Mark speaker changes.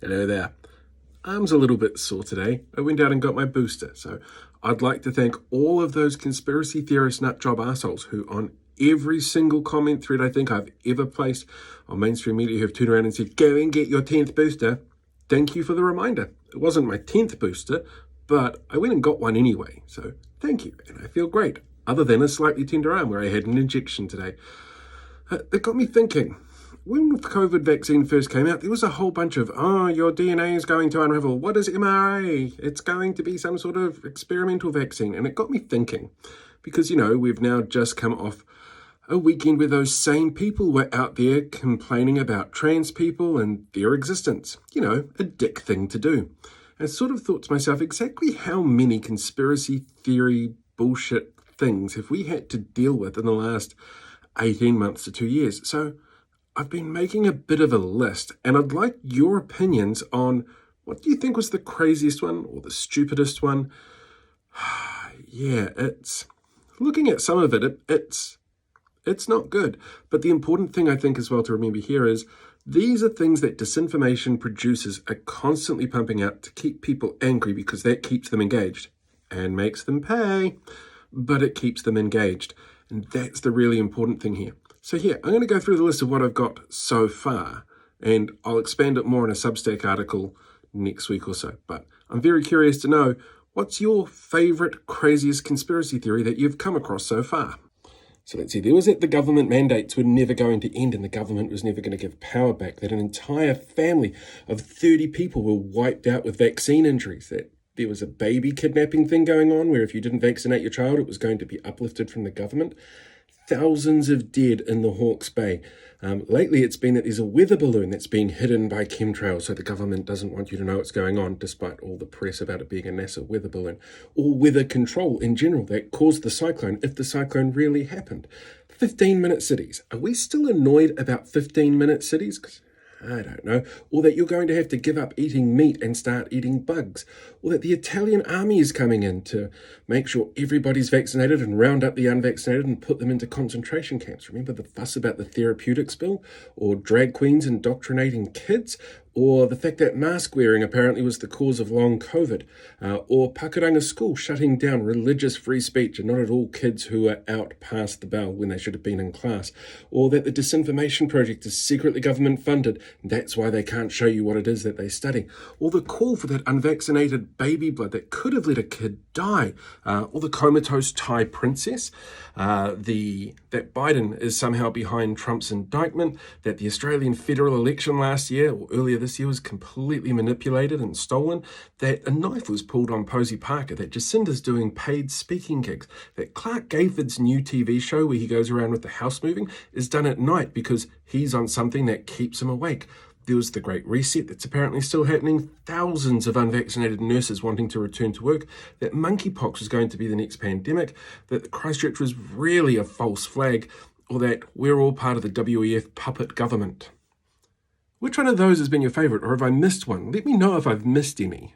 Speaker 1: Hello there. Arm's a little bit sore today. I went out and got my booster, so I'd like to thank all of those conspiracy theorist nutjob assholes who on every single comment thread I think I've ever placed on mainstream media have turned around and said, go and get your 10th booster. Thank you for the reminder. It wasn't my 10th booster, but I went and got one anyway, so thank you, and I feel great, other than a slightly tender arm where I had an injection today. It got me thinking. When the COVID vaccine first came out, there was a whole bunch of, your DNA is going to unravel. What is mRNA? It's going to be some sort of experimental vaccine. And it got me thinking, because, we've now just come off a weekend where those same people were out there complaining about trans people and their existence. A dick thing to do. And I sort of thought to myself, exactly how many conspiracy theory bullshit things have we had to deal with in the last 18 months to 2 years? So I've been making a bit of a list, and I'd like your opinions on what do you think was the craziest one or the stupidest one? Yeah, it's looking at some of it, it's not good. But the important thing I think as well to remember here is these are things that disinformation producers are constantly pumping out to keep people angry because that keeps them engaged and makes them pay, but it keeps them engaged. And that's the really important thing here. So here, I'm going to go through the list of what I've got so far, and I'll expand it more in a Substack article next week or so. But I'm very curious to know, what's your favorite, craziest conspiracy theory that you've come across so far? So let's see, there was that the government mandates were never going to end and the government was never going to give power back, that an entire family of 30 people were wiped out with vaccine injuries, that there was a baby kidnapping thing going on where if you didn't vaccinate your child, it was going to be uplifted from the government. Thousands of dead in the Hawke's Bay. Lately, it's been that there's a weather balloon that's being hidden by chemtrails, so the government doesn't want you to know what's going on, despite all the press about it being a NASA weather balloon. Or weather control in general that caused the cyclone, if the cyclone really happened. 15-minute cities. Are we still annoyed about 15-minute cities? I don't know, or that you're going to have to give up eating meat and start eating bugs, or that the Italian army is coming in to make sure everybody's vaccinated and round up the unvaccinated and put them into concentration camps. Remember the fuss about the therapeutics bill, or drag queens indoctrinating kids, or the fact that mask wearing apparently was the cause of long COVID, or Pakuranga School shutting down religious free speech and not at all kids who are out past the bell when they should have been in class, or that the disinformation project is secretly government funded, and that's why they can't show you what it is that they study, or the call for that unvaccinated baby blood that could have let a kid die, or the comatose Thai princess, that Biden is somehow behind Trump's indictment, that the Australian federal election last year or earlier this year was completely manipulated and stolen, that a knife was pulled on Posey Parker, that Jacinda's doing paid speaking gigs, that Clark Gayford's new TV show where he goes around with the house moving is done at night because he's on something that keeps him awake. There was the Great Reset that's apparently still happening, thousands of unvaccinated nurses wanting to return to work, that monkeypox was going to be the next pandemic, that Christchurch was really a false flag, or that we're all part of the WEF puppet government. Which one of those has been your favourite, or have I missed one? Let me know if I've missed any.